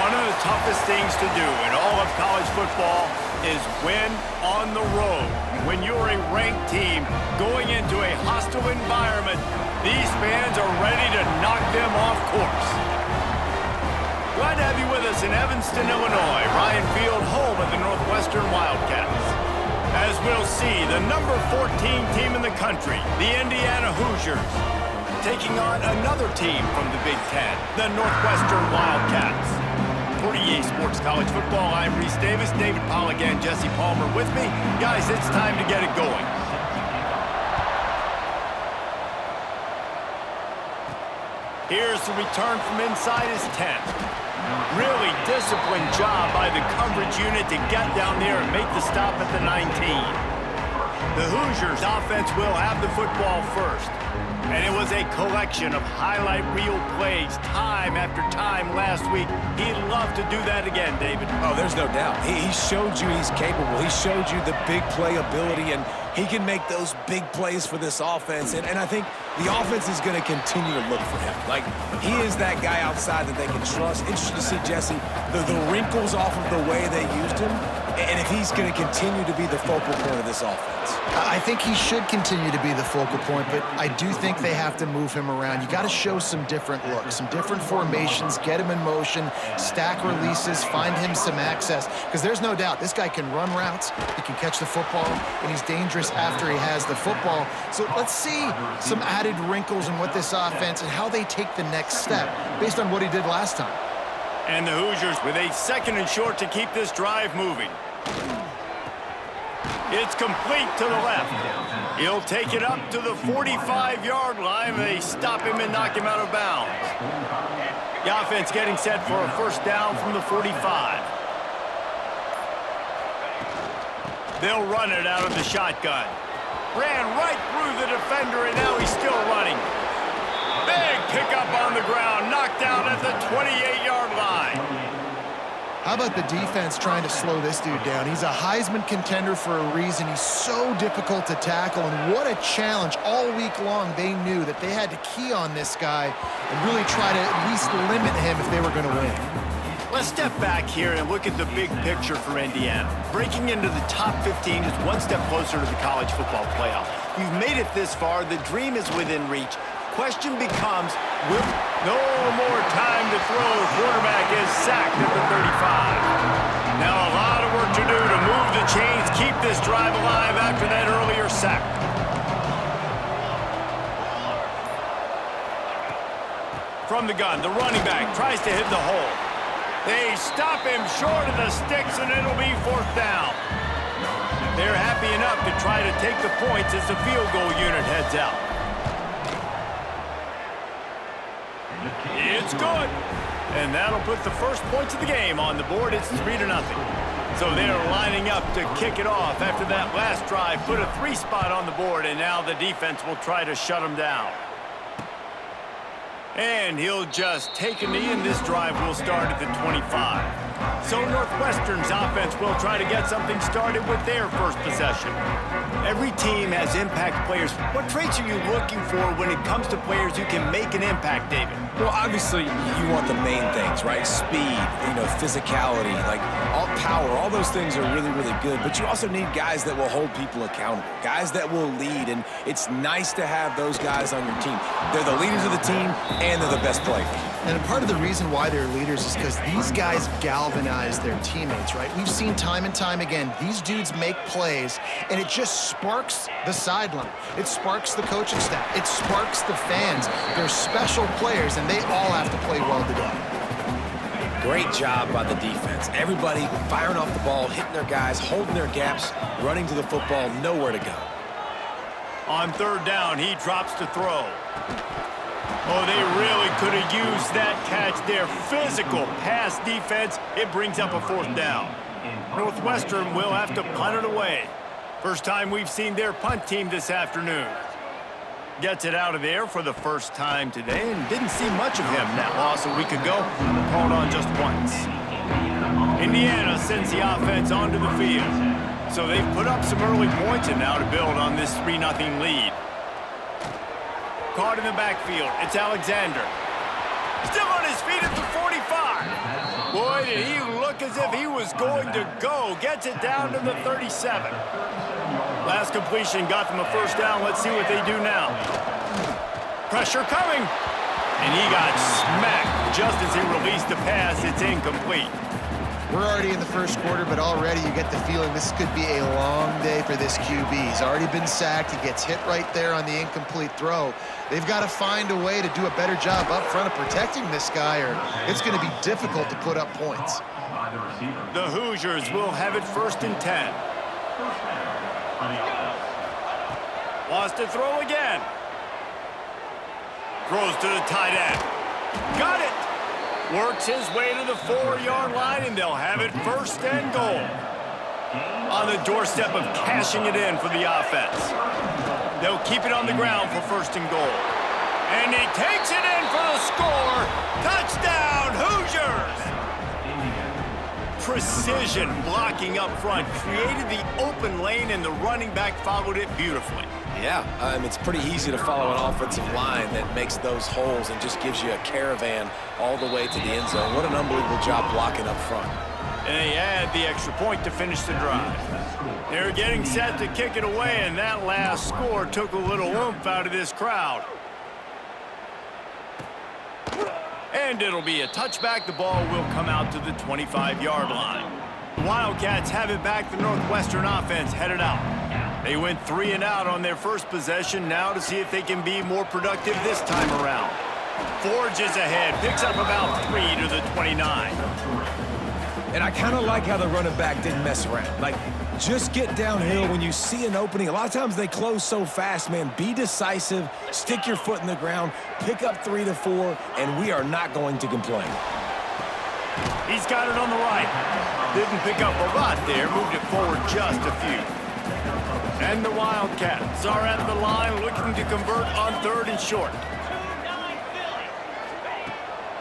One of the toughest things to do in all of college football is win on the road. When you're a ranked team going into a hostile environment, these fans are ready to knock them off course. Glad to have you with us in Evanston, Illinois. Ryan Field, home of the Northwestern Wildcats. As we'll see, the number 14 team in the country, the Indiana Hoosiers, taking on another team from the Big Ten, the Northwestern Wildcats. For EA Sports College Football, I'm Reese Davis, David Pollack and Jesse Palmer with me. Guys, it's time to get it going. Here's the return from inside his 10. Really disciplined job by the coverage unit to get down there and make the stop at the 19. The Hoosiers offense will have the football first. And it was a collection of highlight reel plays time after time last week. He'd love to do that again, David. Oh, there's no doubt. He showed you he's capable. He showed you the big play ability, and he can make those big plays for this offense. And I think the offense is going to continue to look for him. Like, he is that guy outside that they can trust. Interesting to see, Jesse, the wrinkles off of the way they used him, and if he's going to continue to be the focal point of this offense. I think he should continue to be the focal point, but I do think they have to move him around. You got to show some different looks, some different formations, get him in motion, stack releases, find him some access, because there's no doubt this guy can run routes, he can catch the football, and he's dangerous after he has the football. So let's see some added wrinkles in what this offense and how they take the next step based on what he did last time. And the Hoosiers with a 2nd and short to keep this drive moving. It's complete to the left. He'll take it up to the 45-yard line. They stop him and knock him out of bounds. The offense getting set for a first down from the 45. They'll run it out of the shotgun. Ran right through the defender, and now he's still running. Big pickup on the ground, knocked down at the 28-yard line. How about the defense trying to slow this dude down? He's a Heisman contender for a reason. He's so difficult to tackle, and what a challenge. All week long, they knew that they had to key on this guy and really try to at least limit him if they were going to win. Let's step back here and look at the big picture for Indiana. Breaking into the top 15 is one step closer to the college football playoff. You've made it this far. The dream is within reach. Question becomes, no more time to throw. The quarterback is sacked at the 35. Now a lot of work to do to move the chains, keep this drive alive after that earlier sack. From the gun, the running back tries to hit the hole. They stop him short of the sticks, and it'll be 4th down. They're happy enough to try to take the points as the field goal unit heads out. It's good. And that'll put the first points of the game on the board. It's 3-0. So they're lining up to kick it off after that last drive. Put a 3 spot on the board, and now the defense will try to shut them down. And he'll just take a knee, and this drive will start at the 25. So Northwestern's offense will try to get something started with their first possession. Every team has impact players. What traits are you looking for when it comes to players who can make an impact, David? Well, obviously, you want the main things, right? Speed, physicality, like all power, all those things are really, really good. But you also need guys that will hold people accountable, guys that will lead, and it's nice to have those guys on your team. They're the leaders of the team, and they're the best players. And part of the reason why they're leaders is because these guys galvanize their teammates, right? We've seen time and time again, these dudes make plays, and it just sparks the sideline. It sparks the coaching staff. It sparks the fans. They're special players, and they all have to play well today. Great job by the defense. Everybody firing off the ball, hitting their guys, holding their gaps, running to the football, nowhere to go. On 3rd down, he drops to throw. Oh, they really could have used that catch there. Physical pass defense. It brings up a 4th down. Northwestern will have to punt it away. First time we've seen their punt team this afternoon. Gets it out of there for the first time today and didn't see much of him. That loss a week ago, called on just once. Indiana sends the offense onto the field. So they've put up some early points and now to build on this 3-0 lead. Caught in the backfield, it's Alexander. Still on his feet at the 45. Boy, did he look as if he was going to go. Gets it down to the 37. Last completion got them a first down. Let's see what they do now. Pressure coming. And he got smacked just as he released the pass. It's incomplete. We're already in the first quarter, but already you get the feeling this could be a long day for this QB. He's already been sacked. He gets hit right there on the incomplete throw. They've got to find a way to do a better job up front of protecting this guy, or it's going to be difficult to put up points. The Hoosiers will have it 1st and 10. Wants to throw again. Throws to the tight end. Got it. Works his way to the 4-yard line, and they'll have it 1st and goal. On the doorstep of cashing it in for the offense. They'll keep it on the ground for 1st and goal. And he takes it in for the score. Touchdown, Hoosiers! Precision blocking up front created the open lane, and the running back followed it beautifully. Yeah, it's pretty easy to follow an offensive line that makes those holes and just gives you a caravan all the way to the end zone. What an unbelievable job blocking up front. And they add the extra point to finish the drive. They're getting set to kick it away, and that last score took a little oomph out of this crowd. And it'll be a touchback. The ball will come out to the 25-yard line. The Wildcats have it back. The Northwestern offense headed out. They went 3 and out on their first possession. Now to see if they can be more productive this time around. Forges ahead, picks up about 3 to the 29. And I kind of like how the running back didn't mess around. Like, just get downhill when you see an opening. A lot of times they close so fast, man. Be decisive, stick your foot in the ground, pick up 3 to 4, and we are not going to complain. He's got it on the right. Didn't pick up a lot there, moved it forward just a few. And the Wildcats are at the line looking to convert on 3rd and short.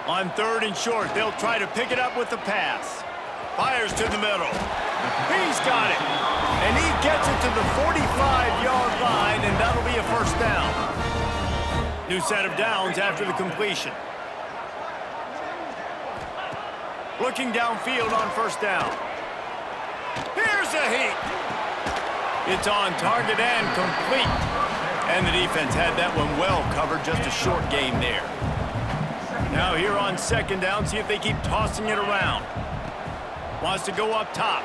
On 3rd and short, they'll try to pick it up with the pass. Fires to the middle. He's got it. And he gets it to the 45-yard line, and that'll be a first down. New set of downs after the completion. Looking downfield on first down. Here's a heat. It's on target and complete. And the defense had that one well covered, just a short game there. Now here on 2nd down, see if they keep tossing it around. Wants to go up top.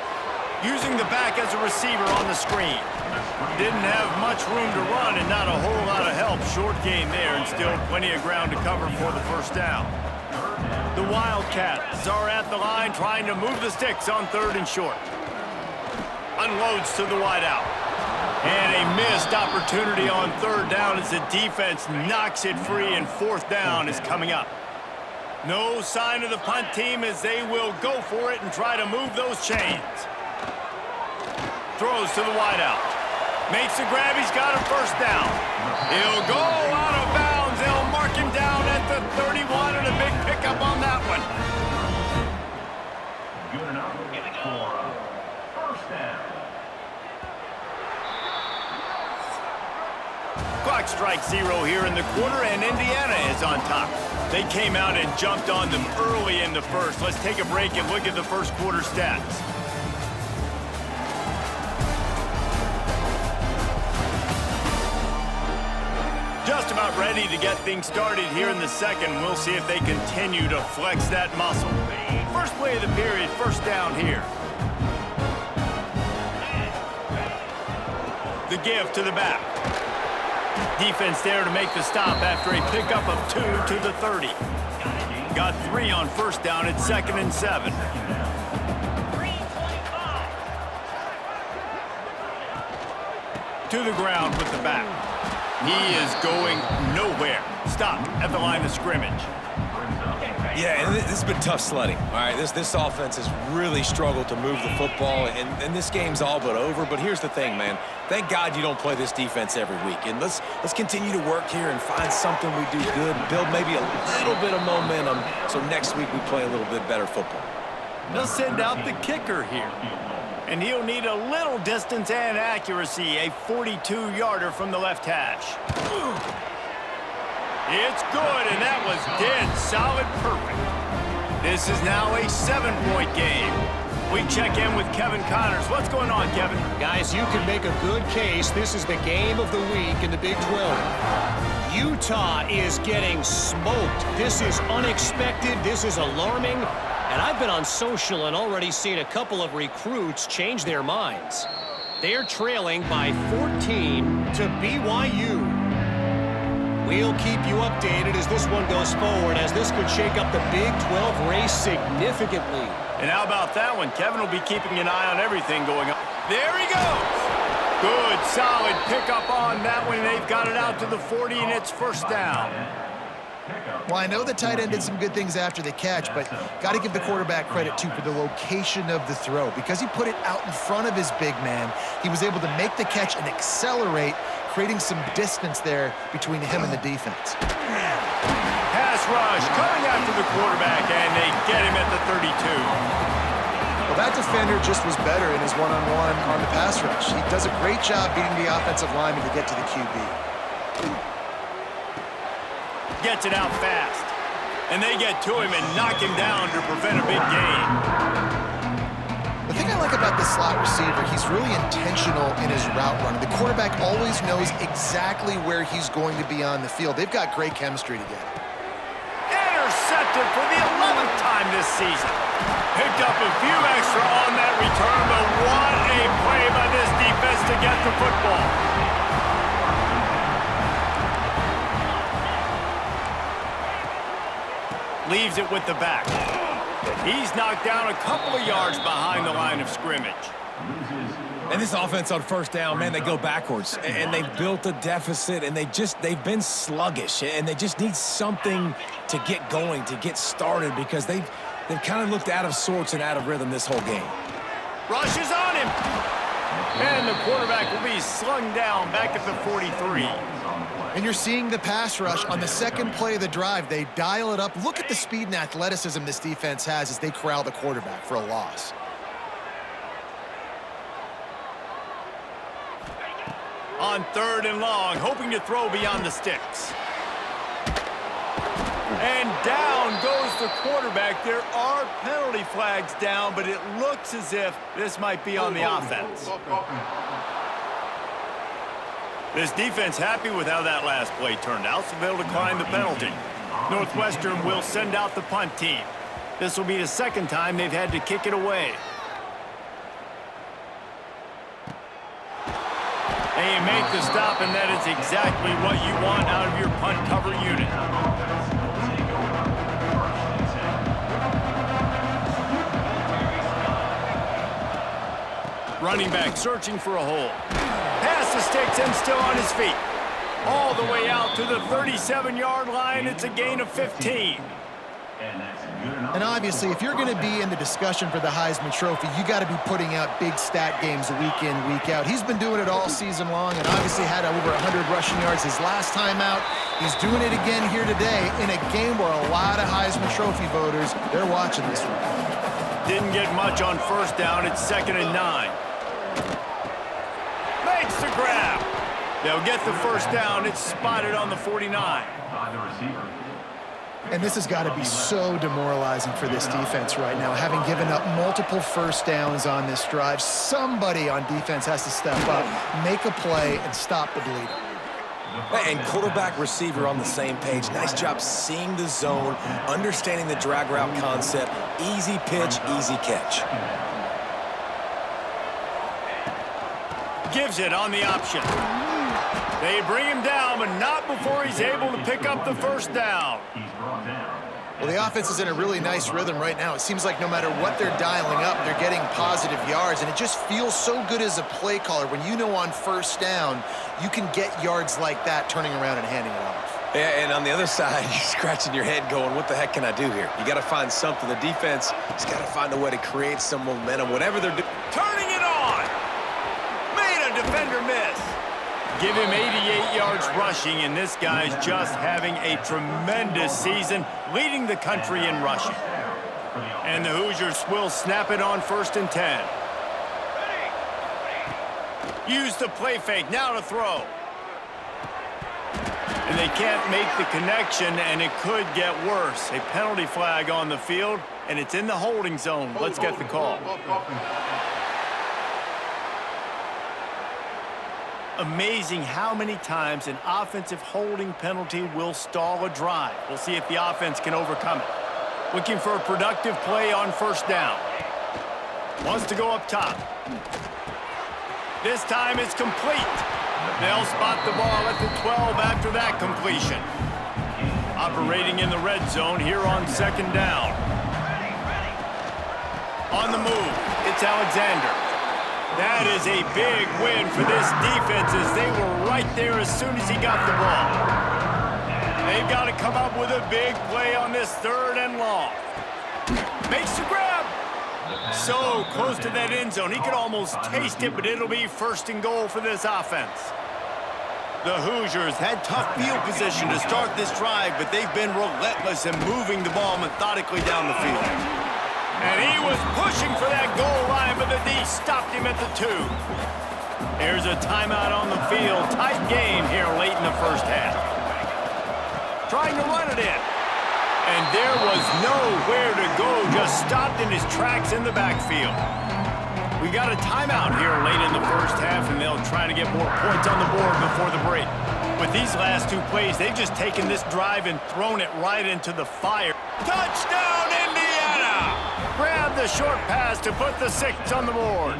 Using the back as a receiver on the screen. Didn't have much room to run and not a whole lot of help. Short game there and still plenty of ground to cover for the first down. The Wildcats are at the line trying to move the sticks on 3rd and short. Unloads to the wideout. And a missed opportunity on 3rd down as the defense knocks it free, and 4th down is coming up. No sign of the punt team as they will go for it and try to move those chains. Throws to the wideout. Makes the grab. He's got a first down. He'll go out of bounds. They'll mark him down at the 31, and a big pickup on that one. Good enough for first down. Clock strikes 0 here in the quarter, and Indiana is on top. They came out and jumped on them early in the first. Let's take a break and look at the first quarter stats. Just about ready to get things started here in the second. We'll see if they continue to flex that muscle. First play of the period, first down here. The give to the back. Defense there to make the stop after a pickup of 2 to the 30. Got 3 on first down at 2nd and 7. To the ground with the back. He is going nowhere. Stop at the line of scrimmage. Yeah, and this has been tough sledding. All right, this offense has really struggled to move the football, and this game's all but over. But here's the thing, man. Thank God you don't play this defense every week. And let's continue to work here and find something we do good, build maybe a little bit of momentum so next week we play a little bit better football. They'll send out the kicker here. And he'll need a little distance and accuracy, a 42-yarder from the left hash. It's good, and that was dead solid perfect. This is now a 7-point game. We check in with Kevin Connors. What's going on, Kevin? Guys, you can make a good case. This is the game of the week in the Big 12. Utah is getting smoked. This is unexpected. This is alarming. And I've been on social and already seen a couple of recruits change their minds. They're trailing by 14 to BYU. We'll keep you updated as this one goes forward, as this could shake up the Big 12 race significantly. And how about that one? Kevin will be keeping an eye on everything going on. There he goes. Good, solid pickup on that one. They've got it out to the 40, and it's first down. Well, I know the tight end did some good things after the catch, but got to give the quarterback credit, too, for the location of the throw. Because he put it out in front of his big man, he was able to make the catch and accelerate, creating some distance there between him and the defense. Pass rush coming after the quarterback, and they get him at the 32. Well, that defender just was better in his one-on-one on the pass rush. He does a great job beating the offensive lineman to get to the QB. Gets it out fast. And they get to him and knock him down to prevent a big gain. The thing I like about this slot receiver, he's really intentional in his route running. The quarterback always knows exactly where he's going to be on the field. They've got great chemistry together. Intercepted for the 11th time this season. Picked up a few extra on that return, but what a play by this defense to get the football. Leaves it with the back. He's knocked down a couple of yards behind the line of scrimmage. And this offense on first down, man, they go backwards. And they've built a deficit, and they've been sluggish. And they just need something to get going, to get started, because they've kind of looked out of sorts and out of rhythm this whole game. Rushes on him. And the quarterback will be slung down back at the 43. And you're seeing the pass rush on the second play of the drive. They dial it up. Look at the speed and athleticism this defense has as they corral the quarterback for a loss. On 3rd and long, hoping to throw beyond the sticks. And down goes the quarterback. There are penalty flags down, but it looks as if this might be on the offense. This defense happy with how that last play turned out, so they'll decline the penalty. Northwestern will send out the punt team. This will be the second time they've had to kick it away. They make the stop, and that is exactly what you want out of your punt cover unit. Running back searching for a hole. Pass the sticks and still on his feet. All the way out to the 37-yard line. It's a gain of 15. And obviously, if you're going to be in the discussion for the Heisman Trophy, you got to be putting out big stat games week in, week out. He's been doing it all season long and obviously had over 100 rushing yards his last time out. He's doing it again here today in a game where a lot of Heisman Trophy voters, they're watching this one. Didn't get much on first down. It's 2nd and 9. Makes the grab. They'll get the first down. It's spotted on the 49. And this has got to be so demoralizing for this defense right now. Having given up multiple first downs on this drive, somebody on defense has to step up, make a play, and stop the bleeding. And quarterback receiver on the same page. Nice job seeing the zone, understanding the drag route concept. Easy pitch, easy catch. Gives it on the option. They bring him down, but not before he's able to pick up the first down. Well, the offense is in a really nice rhythm right now. It seems like no matter what they're dialing up, they're getting positive yards, and it just feels so good as a play caller when you know on first down you can get yards like that turning around and handing it off. Yeah, and on the other side, you're scratching your head going, what the heck can I do here? You got to find something. The defense has got to find a way to create some momentum, whatever they're doing. Turning it on. Made a defender miss. Give him 88 yards rushing, and this guy's just having a tremendous season, leading the country in rushing. And the Hoosiers will snap it on 1st and 10. Use the play fake, now to throw. And and they can't make the connection, and it could get worse. A penalty flag on the field, and it's in the holding zone. Let's get the call. Amazing how many times an offensive holding penalty will stall a drive. We'll see if the offense can overcome it. Looking for a productive play on first down. Wants to go up top. This time it's complete. They'll spot the ball at the 12 after that completion. Operating in the red zone here on second down. On the move, it's Alexander. That is a big win for this defense as they were right there as soon as he got the ball. They've got to come up with a big play on this third and long. Makes the grab. So close to that end zone. He could almost taste it, but it'll be first and goal for this offense. The Hoosiers had tough field position to start this drive, but they've been relentless in moving the ball methodically down the field. And he was pushing for that goal line, but the D stopped him at the 2. Here's a timeout on the field. Tight game here late in the first half. Trying to run it in. And there was nowhere to go, just stopped in his tracks in the backfield. We got a timeout here late in the first half, and they'll try to get more points on the board before the break. With these last 2 plays, they've just taken this drive and thrown it right into the fire. Touchdown, Indiana! Grab the short pass to put the 6 on the board.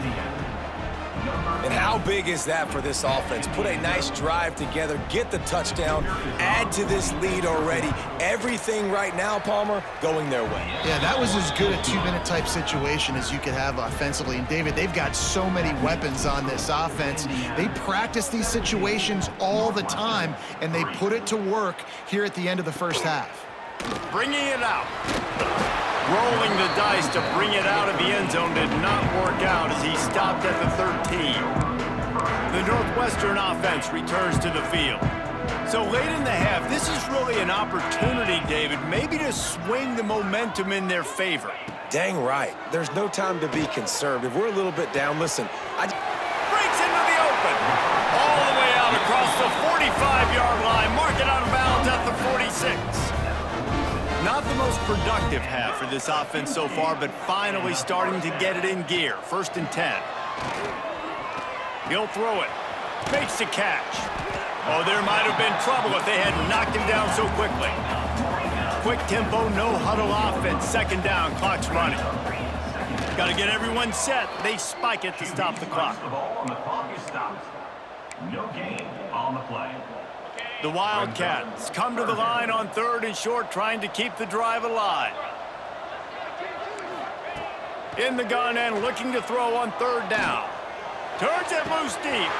And how big is that for this offense? Put a nice drive together, get the touchdown, add to this lead already. Everything right now, Palmer, going their way. Yeah, that was as good a 2-minute type situation as you could have offensively. And, David, they've got so many weapons on this offense. They practice these situations all the time, and they put it to work here at the end of the first half. Bringing it out. Rolling the dice to bring it out of the end zone did not work out as he stopped at the 13. The Northwestern offense returns to the field. So late in the half, this is really an opportunity, David, maybe to swing the momentum in their favor. Dang right. There's no time to be conservative. We're a little bit down. Listen, Breaks into the open. All the way out across the 45-yard line. Mark it out of bounds at the 46. Not the most productive half for this offense so far, but finally starting to get it in gear. 1st and 10. He'll throw it. Makes the catch. Oh, there might have been trouble if they had knocked him down so quickly. Quick tempo, no huddle offense. 2nd down, clock's running. Got to get everyone set. They spike it to stop the clock. The clock is stopped. No gain on the play. The Wildcats come to the line on 3rd and short, trying to keep the drive alive. In the gun and looking to throw on 3rd down. Turns it loose deep.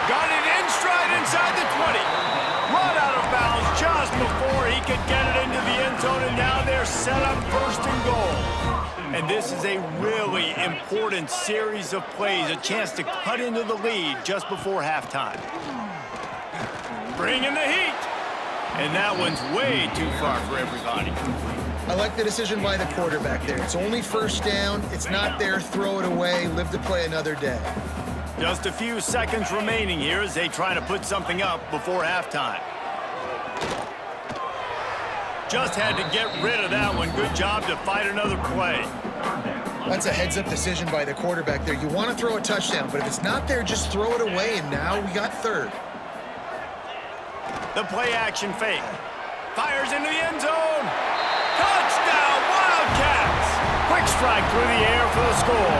Got it in stride inside the 20. Run out of bounds just before he could get it into the end zone, and now they're set up 1st and goal. And this is a really important series of plays, a chance to cut into the lead just before halftime. Bringing the heat. And that one's way too far for everybody. I like the decision by the quarterback there. It's only 1st down. It's not there. Throw it away. Live to play another day. Just a few seconds remaining here as they try to put something up before halftime. Just had to get rid of that one. Good job to fight another play. That's a heads-up decision by the quarterback there. You want to throw a touchdown, but if it's not there, just throw it away, and now we got 3rd. The play-action fake. Fires into the end zone. Touchdown, Wildcats! Quick strike through the air for the score.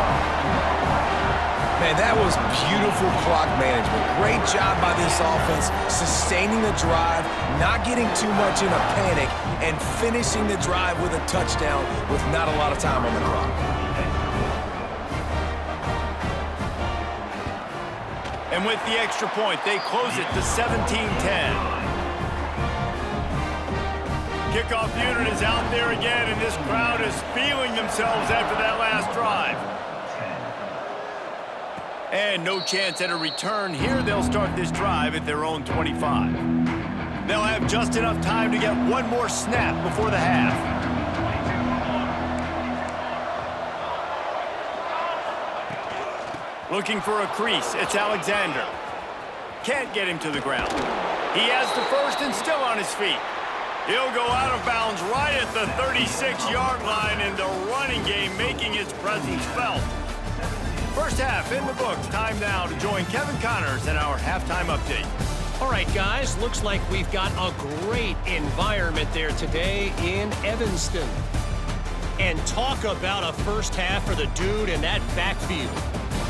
Man, that was beautiful clock management. Great job by this offense, sustaining the drive, not getting too much in a panic, and finishing the drive with a touchdown with not a lot of time on the clock. And with the extra point, they close it to 17-10. Kickoff unit is out there again, and this crowd is feeling themselves after that last drive. And no chance at a return here. They'll start this drive at their own 25. They'll have just enough time to get one more snap before the half. Looking for a crease. It's Alexander. Can't get him to the ground. He has the first and still on his feet. He'll go out of bounds right at the 36-yard line, and the running game making its presence felt. First half in the books. Time now to join Kevin Connors in our halftime update. All right, guys, looks like we've got a great environment there today in Evanston. And talk about a first half for the dude in that backfield.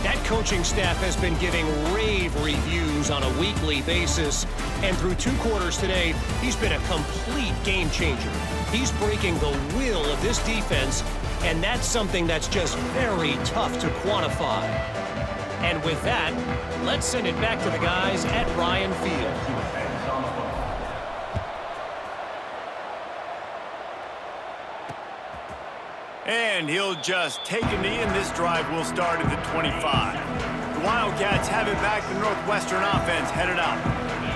That coaching staff has been giving rave reviews on a weekly basis. And through 2 quarters today, he's been a complete game changer. He's breaking the will of this defense, and that's something that's just very tough to quantify. And with that, let's send it back to the guys at Ryan Field. And he'll just take a knee, and this drive will start at the 25. The Wildcats have it back. The Northwestern offense headed out.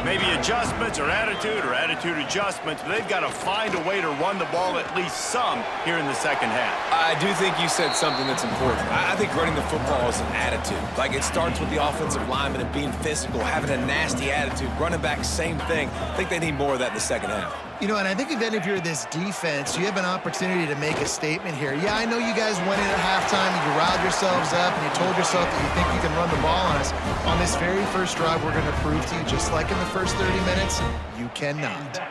Maybe adjustments or attitude adjustments, but they've got to find a way to run the ball at least some here in the second half. I do think you said something that's important. I think running the football is an attitude. Like, it starts with the offensive lineman and being physical, having a nasty attitude. Running back, same thing. I think they need more of that in the second half. You know, and I think then if you're this defense, you have an opportunity to make a statement here. Yeah, I know you guys went in at halftime and you riled yourselves up and you told yourself that you think you can run the ball on us. On this very first drive, we're going to prove to you, just like in the first 30 minutes, you cannot.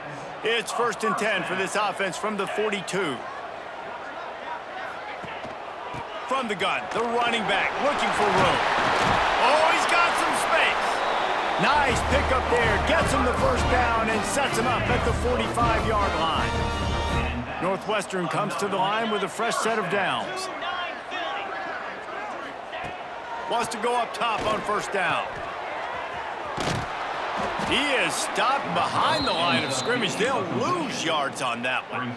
It's 1st and 10 for this offense from the 42. From the gun, the running back looking for room. Oh, he's got some space. Nice pickup there. Gets him the first down and sets him up at the 45-yard line. Northwestern comes to the line with a fresh set of downs. Wants to go up top on first down. He is stopped behind the line of scrimmage. They'll lose yards on that one.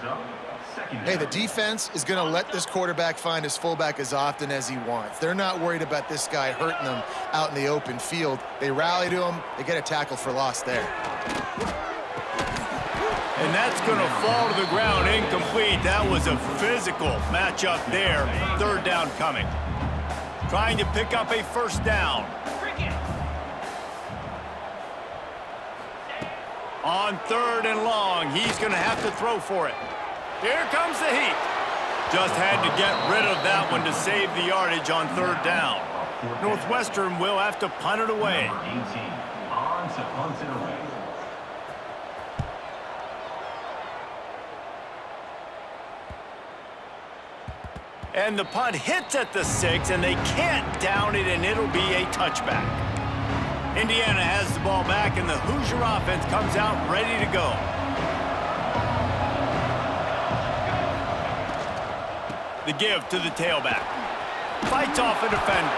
Hey, the defense is going to let this quarterback find his fullback as often as he wants. They're not worried about this guy hurting them out in the open field. They rally to him. They get a tackle for loss there. And that's going to fall to the ground incomplete. That was a physical matchup there. Third down coming. Trying to pick up a first down. On 3rd and long, he's going to have to throw for it. Here comes the heat. Just had to get rid of that one to save the yardage on 3rd down. Northwestern will have to punt it away. And the punt hits at the 6, and they can't down it, and it'll be a touchback. Indiana has the ball back, and the Hoosier offense comes out ready to go. The give to the tailback. Fights off a defender.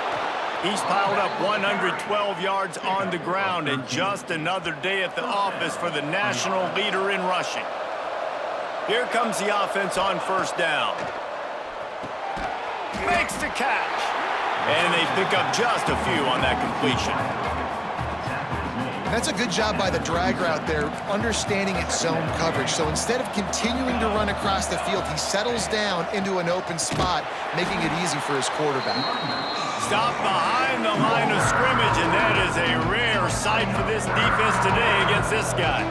He's piled up 112 yards on the ground, and just another day at the office for the national leader in rushing. Here comes the offense on first down. Makes the catch. And they pick up just a few on that completion. That's a good job by the drag route there, understanding its zone coverage. So instead of continuing to run across the field, he settles down into an open spot, making it easy for his quarterback. Stop behind the line of scrimmage, and that is a rare sight for this defense today against this guy.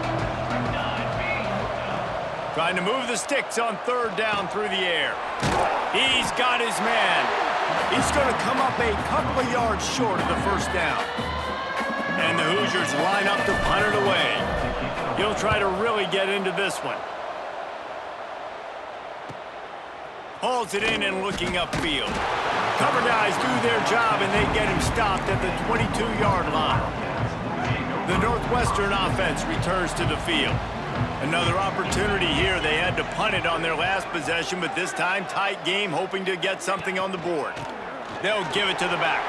Trying to move the sticks on 3rd down through the air. He's got his man. He's going to come up a couple of yards short of the first down. And the Hoosiers line up to punt it away. He'll try to really get into this one. Hauls it in and looking upfield. Cover guys do their job, and they get him stopped at the 22-yard line. The Northwestern offense returns to the field. Another opportunity here. They had to punt it on their last possession, but this time tight game, hoping to get something on the board. They'll give it to the back.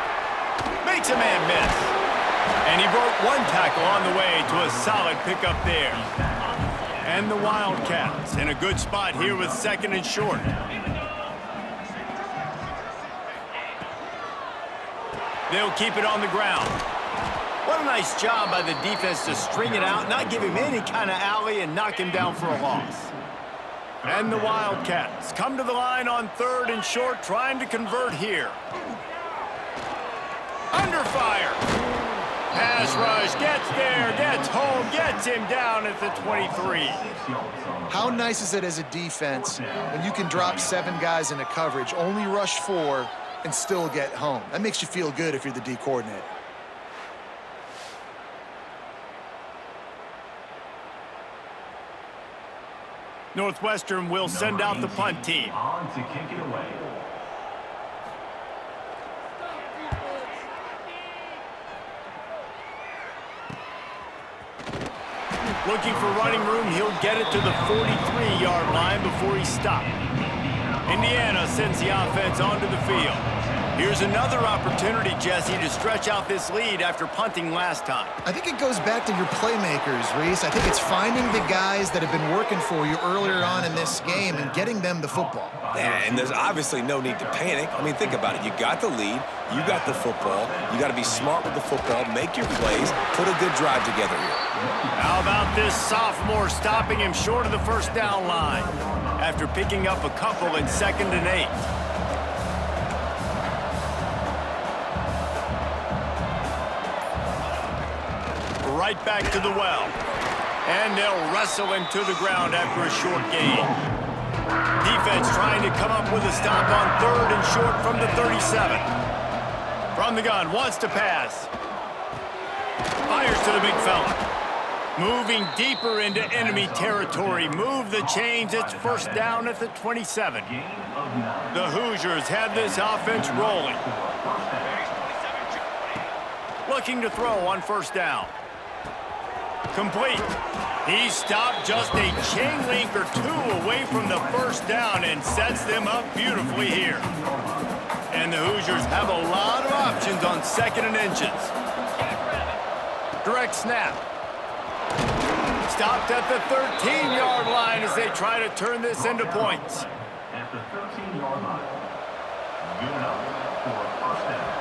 Makes a man miss. And he broke one tackle on the way to a solid pickup there. And the Wildcats in a good spot here with 2nd and short. They'll keep it on the ground. What a nice job by the defense to string it out, not give him any kind of alley, and knock him down for a loss. And the Wildcats come to the line on 3rd and short, trying to convert here. Under fire. pass rush, gets there, gets home, gets him down at the 23. How nice is it as a defense when you can drop 7 guys into coverage, only rush 4, and still get home? That makes you feel good if you're the D coordinator. Northwestern will send out the punt team. On to kick it away. Looking for running room, he'll get it to the 43-yard line before he's stopped. Indiana sends the offense onto the field. Here's another opportunity, Jesse, to stretch out this lead after punting last time. I think it goes back to your playmakers, Reese. I think it's finding the guys that have been working for you earlier on in this game and getting them the football. And there's obviously no need to panic. I mean, think about it. You got the lead. You got the football. You got to be smart with the football, make your plays, put a good drive together here. How about this sophomore stopping him short of the first down line after picking up a couple in 2nd and 8. Right back to the well. And they'll wrestle him to the ground after a short gain. Defense trying to come up with a stop on 3rd and short from the 37. From the gun, wants to pass. Fires to the big fella. Moving deeper into enemy territory. Move the chains. It's first down at the 27. The Hoosiers have this offense rolling. Looking to throw on first down. Complete. He stopped just a chain link or 2 away from the first down and sets them up beautifully here. And the Hoosiers have a lot of options on 2nd and inches. Direct snap. Stopped at the 13-yard line as they try to turn this into points. At the 13-yard line. Good enough for a first down.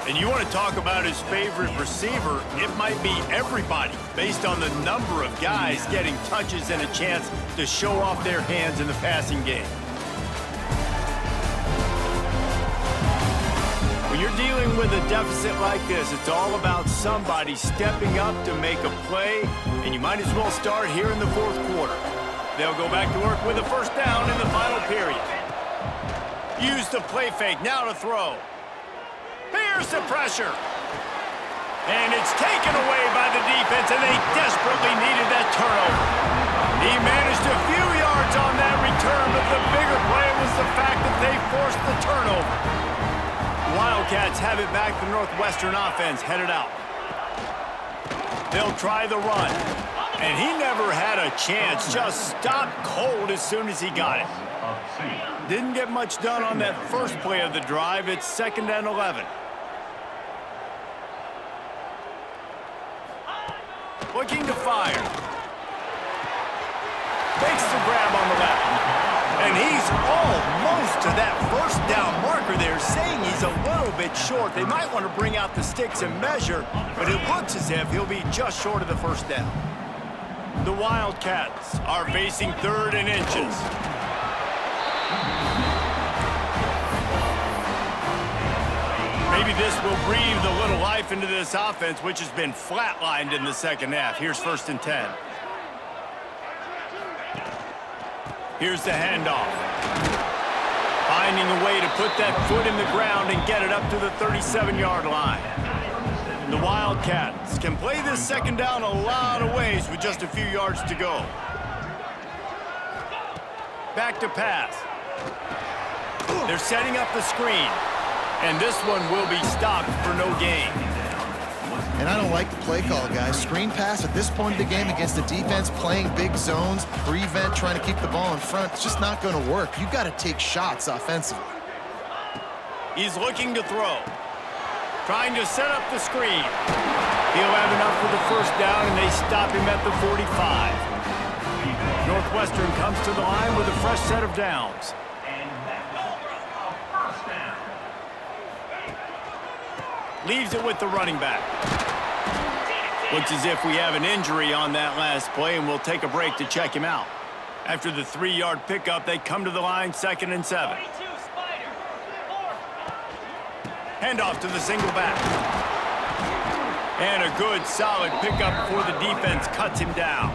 And you want to talk about his favorite receiver, it might be everybody based on the number of guys getting touches and a chance to show off their hands in the passing game. When you're dealing with a deficit like this, it's all about somebody stepping up to make a play, and you might as well start here in the 4th quarter. They'll go back to work with a first down in the final period. Use the play fake, now to throw. Here's the pressure. And it's taken away by the defense, and they desperately needed that turnover. He managed a few yards on that return, but the bigger play was the fact that they forced the turnover. Wildcats have it back. The Northwestern offense headed out. They'll try the run. And he never had a chance. Just stopped cold as soon as he got it. Didn't get much done on that first play of the drive. It's 2nd and 11. Looking to fire. Makes the grab on the left. And he's almost to that first down marker there, saying he's a little bit short. They might want to bring out the sticks and measure, but it looks as if he'll be just short of the first down. The Wildcats are facing 3rd and inches. Maybe this will breathe a little life into this offense, which has been flatlined in the 2nd half. Here's 1st and 10. Here's the handoff. Finding a way to put that foot in the ground and get it up to the 37-yard line. The Wildcats can play this 2nd down a lot of ways with just a few yards to go. Back to pass. They're setting up the screen. And this one will be stopped for no gain. And I don't like the play call, guys. Screen pass at this point of the game against the defense playing big zones, prevent, trying to keep the ball in front. It's just not going to work. You've got to take shots offensively. He's looking to throw. Trying to set up the screen. He'll have enough for the first down, and they stop him at the 45. Northwestern comes to the line with a fresh set of downs. Leaves it with the running back. Looks as if we have an injury on that last play, and we'll take a break to check him out. After the 3-yard pickup, they come to the line 2nd and 7. Handoff to the single back. And a good, solid pickup before the defense cuts him down.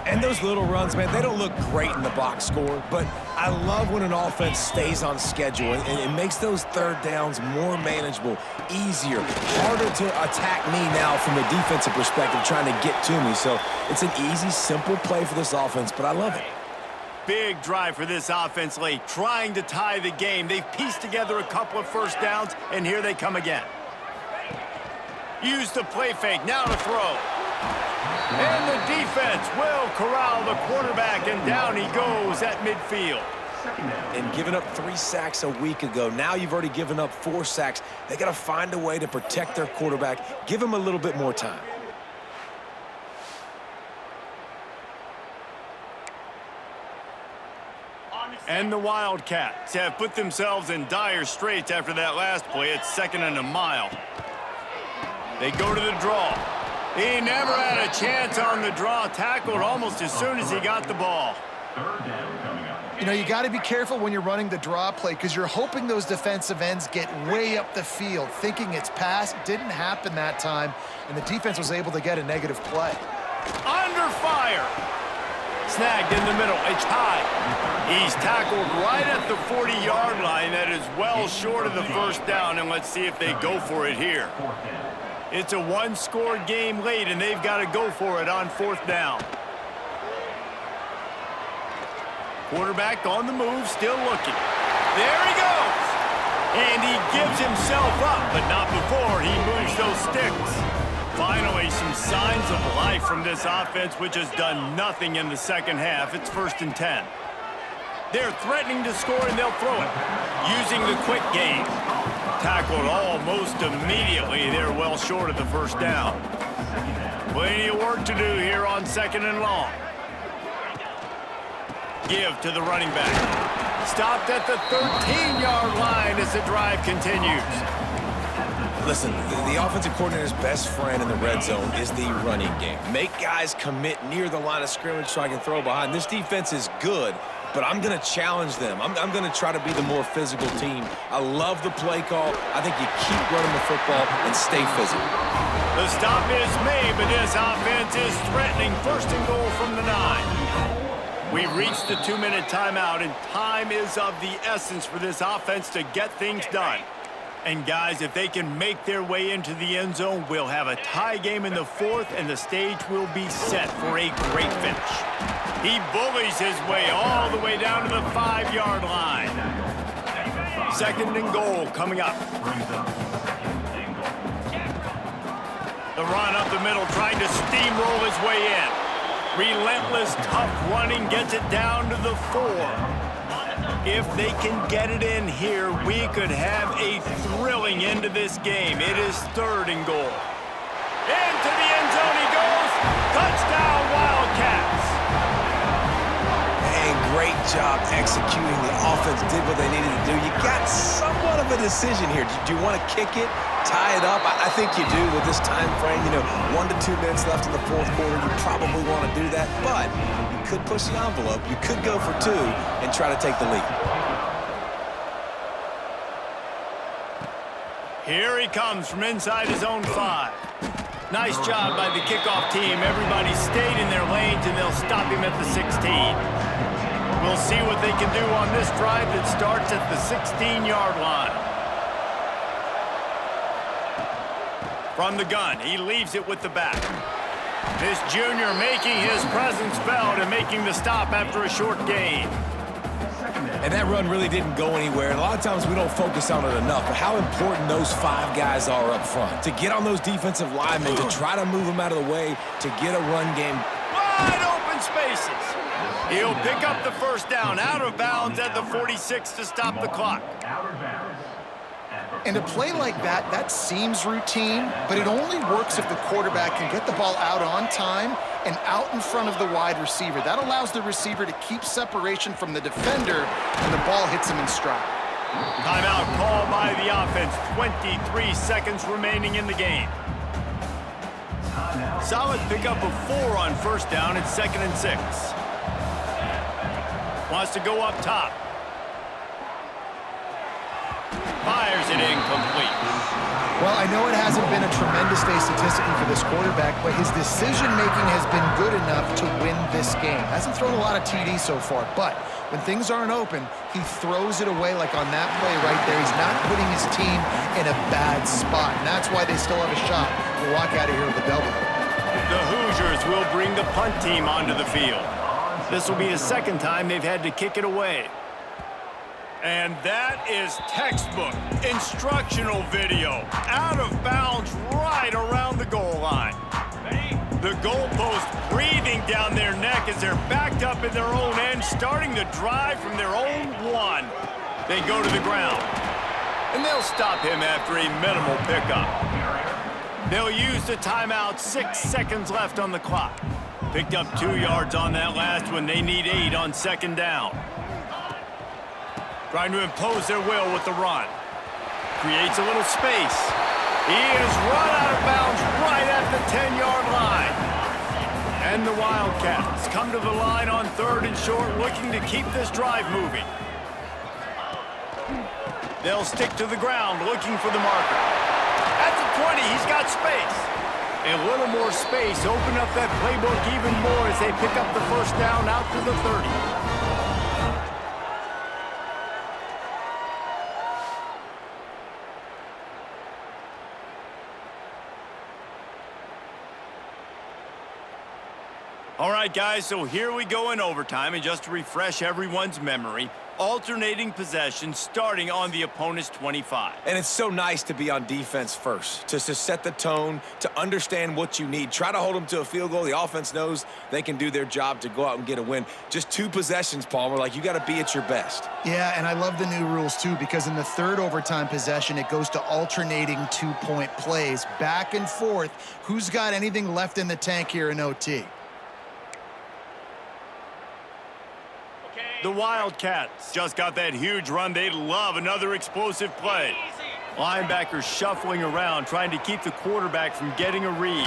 And those little runs, man, they don't look great in the box score, but I love when an offense stays on schedule and it makes those third downs more manageable, easier, harder to attack me now from a defensive perspective trying to get to me. So it's an easy, simple play for this offense, but I love it. Big drive for this offense late, trying to tie the game. They've pieced together a couple of first downs, and here they come again. Use the play fake, now to throw. And the defense will corral the quarterback, and down he goes at midfield. And giving up 3 sacks a week ago, now you've already given up 4 sacks. They got to find a way to protect their quarterback, give him a little bit more time. And the Wildcats have put themselves in dire straits after that last play. It's 2nd and a mile. They go to the draw. He never had a chance on the draw. Tackled almost as soon as he got the ball. You know, you got to be careful when you're running the draw play because you're hoping those defensive ends get way up the field, thinking it's pass. Didn't happen that time, and the defense was able to get a negative play. Under fire. Snagged in the middle. It's high. He's tackled right at the 40-yard line. That is well short of the first down, and let's see if they go for it here. It's a one-score game late, and they've got to go for it on 4th down. Quarterback on the move, still looking. There he goes. And he gives himself up, but not before he moves those sticks. Finally, some signs of life from this offense, which has done nothing in the second half. It's 1st and 10. They're threatening to score, and they'll throw it. Using the quick game. Tackled almost immediately. They're well short of the first down. Plenty of work to do here on 2nd and long. Give to the running back. Stopped at the 13-yard line as the drive continues. Listen, the offensive coordinator's best friend in the red zone is the running game. Make guys commit near the line of scrimmage so I can throw behind. This defense is good, but I'm going to challenge them. I'm going to try to be the more physical team. I love the play call. I think you keep running the football and stay physical. The stop is made, but this offense is threatening 1st and goal from the 9. We've reached the 2-minute timeout, and time is of the essence for this offense to get things done. And guys, if they can make their way into the end zone, we'll have a tie game in the 4th, and the stage will be set for a great finish. He bullies his way all the way down to the 5-yard line. 2nd and goal coming up. The run up the middle, trying to steamroll his way in. Relentless, tough running, gets it down to the 4. If they can get it in here, we could have a thrilling end to this game. It is 3rd and goal. Into the end zone he goes. Touchdown, Wildcats. And great job executing. The offense did what they needed to do. You got somewhat of a decision here. Do you want to kick it, tie it up? I think you do with this time frame. 1 to 2 minutes left in the 4th quarter. You probably want to do that, but you could push the envelope. You could go for 2 and try to take the lead. Here he comes from inside his own 5. Nice job by the kickoff team. Everybody stayed in their lanes, and they'll stop him at the 16. We'll see what they can do on this drive that starts at the 16-yard line. From the gun, he leaves it with the back. This junior making his presence felt and making the stop after a short gain. And that run really didn't go anywhere. And a lot of times we don't focus on it enough, but how important those 5 guys are up front. To get on those defensive linemen, to try to move them out of the way, to get a run game. Wide open spaces. He'll pick up the first down, out of bounds at the 46 to stop the clock. And a play like that, that seems routine, but it only works if the quarterback can get the ball out on time and out in front of the wide receiver. That allows the receiver to keep separation from the defender, and the ball hits him in stride. Timeout called by the offense. 23 seconds remaining in the game. Solid pickup of 4 on first down. It's 2nd and 6. Wants to go up top. Fires it in incomplete. Well, I know it hasn't been a tremendous day statistically for this quarterback, but his decision-making has been good enough to win this game. Hasn't thrown a lot of TDs so far, but when things aren't open, he throws it away like on that play right there. He's not putting his team in a bad spot, and that's why they still have a shot to walk out of here with a W. The Hoosiers will bring the punt team onto the field. This will be the second time they've had to kick it away. And that is textbook instructional video. Out of bounds right around the goal line. The goalpost breathing down their neck as they're backed up in their own end, starting the drive from their own one. They go to the ground. And they'll stop him after a minimal pickup. They'll use the timeout, 6 seconds left on the clock. Picked up 2 yards on that last one. They need 8 on second down. Trying to impose their will with the run. Creates a little space. He is run out of bounds right at the 10-yard line. And the Wildcats come to the line on 3rd and short, looking to keep this drive moving. They'll stick to the ground, looking for the marker. At the 20, he's got space. A little more space, open up that playbook even more as they pick up the first down out to the 30. All right, guys, so here we go in overtime, and just to refresh everyone's memory, alternating possession starting on the opponent's 25. And it's so nice to be on defense first, to set the tone, to understand what you need. Try to hold them to a field goal. The offense knows they can do their job to go out and get a win. Just 2 possessions, Palmer. Like, you got to be at your best. Yeah, and I love the new rules, too, because in the 3rd overtime possession, it goes to alternating 2-point plays, back and forth. Who's got anything left in the tank here in OT? The Wildcats just got that huge run. They love another explosive play. Linebackers shuffling around, trying to keep the quarterback from getting a read.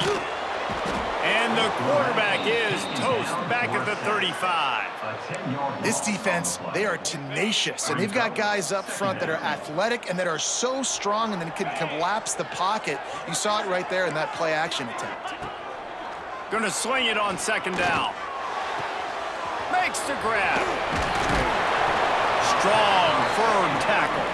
And the quarterback is toast back at the 35. This defense, they are tenacious, and they've got guys up front that are athletic and that are so strong and then can collapse the pocket. You saw it right there in that play-action attempt. Gonna sling it on second down. Makes the grab. Strong, firm tackle.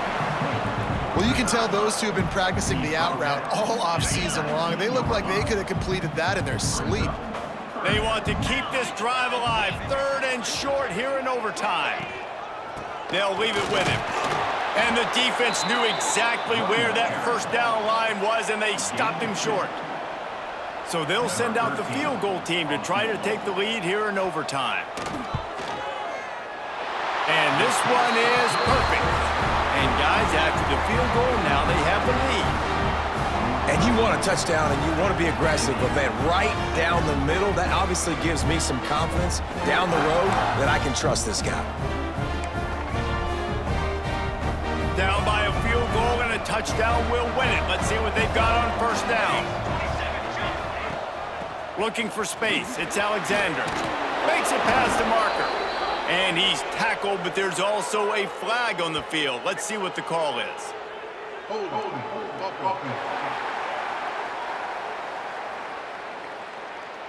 Well, you can tell those two have been practicing the out route all off-season long. They look like they could have completed that in their sleep. They want to keep this drive alive. 3rd and short here in overtime. They'll leave it with him. And the defense knew exactly where that first down line was, and they stopped him short. So they'll send out the field goal team to try to take the lead here in overtime. And this one is perfect. And guys, after the field goal, now they have the lead. And you want a touchdown and you want to be aggressive, but man, right down the middle, that obviously gives me some confidence down the road that I can trust this guy. Down by a field goal and a touchdown will win it. Let's see what they've got on first down. Looking for space. It's Alexander. Makes it past the marker. And he's tackled, but there's also a flag on the field. Let's see what the call is.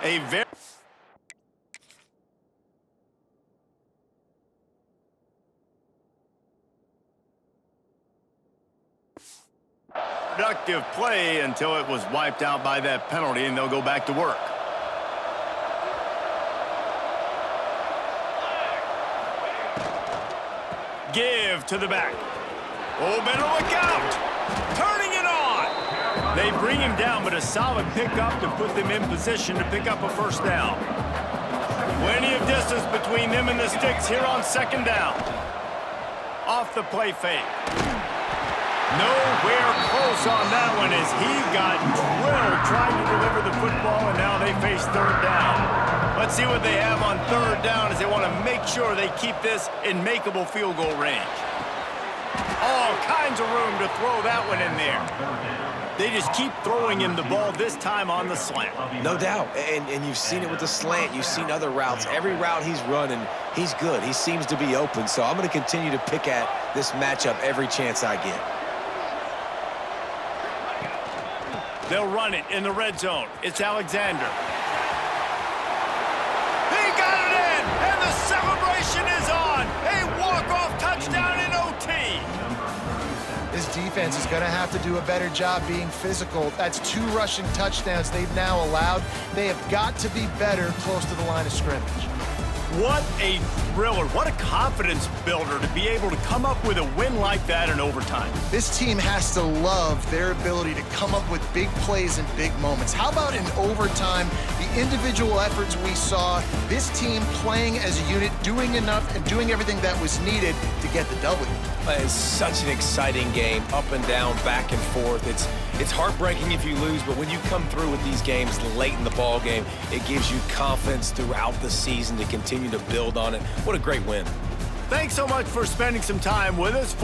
A very productive play until it was wiped out by that penalty, and they'll go back to work. Give to the back. Oh, better look out. Turning it on. They bring him down, but a solid pickup to put them in position to pick up a first down. Plenty of distance between them and the sticks here on second down. Off the play fake. Nowhere close on that one as he got drilled trying to deliver the football, and now they face 3rd down. Let's see what they have on 3rd down as they want to make sure they keep this in makeable field goal range. All kinds of room to throw that one in there. They just keep throwing him the ball, this time on the slant. No doubt, and you've seen it with the slant. You've seen other routes. Every route he's running, he's good. He seems to be open, so I'm going to continue to pick at this matchup every chance I get. They'll run it in the red zone. It's Alexander. He got it in, and the celebration is on. A walk-off touchdown in OT. This defense is going to have to do a better job being physical. That's 2 rushing touchdowns they've now allowed. They have got to be better close to the line of scrimmage. What a thriller. What a confidence builder to be able to come up with a win like that in overtime. This team has to love their ability to come up with big plays and big moments. How about in overtime, the individual efforts we saw, this team playing as a unit, doing enough and doing everything that was needed to get the W. It's such an exciting game, up and down, back and forth. It's heartbreaking if you lose, but when you come through with these games late in the ball game, it gives you confidence throughout the season to continue to build on it. What a great win. Thanks so much for spending some time with us.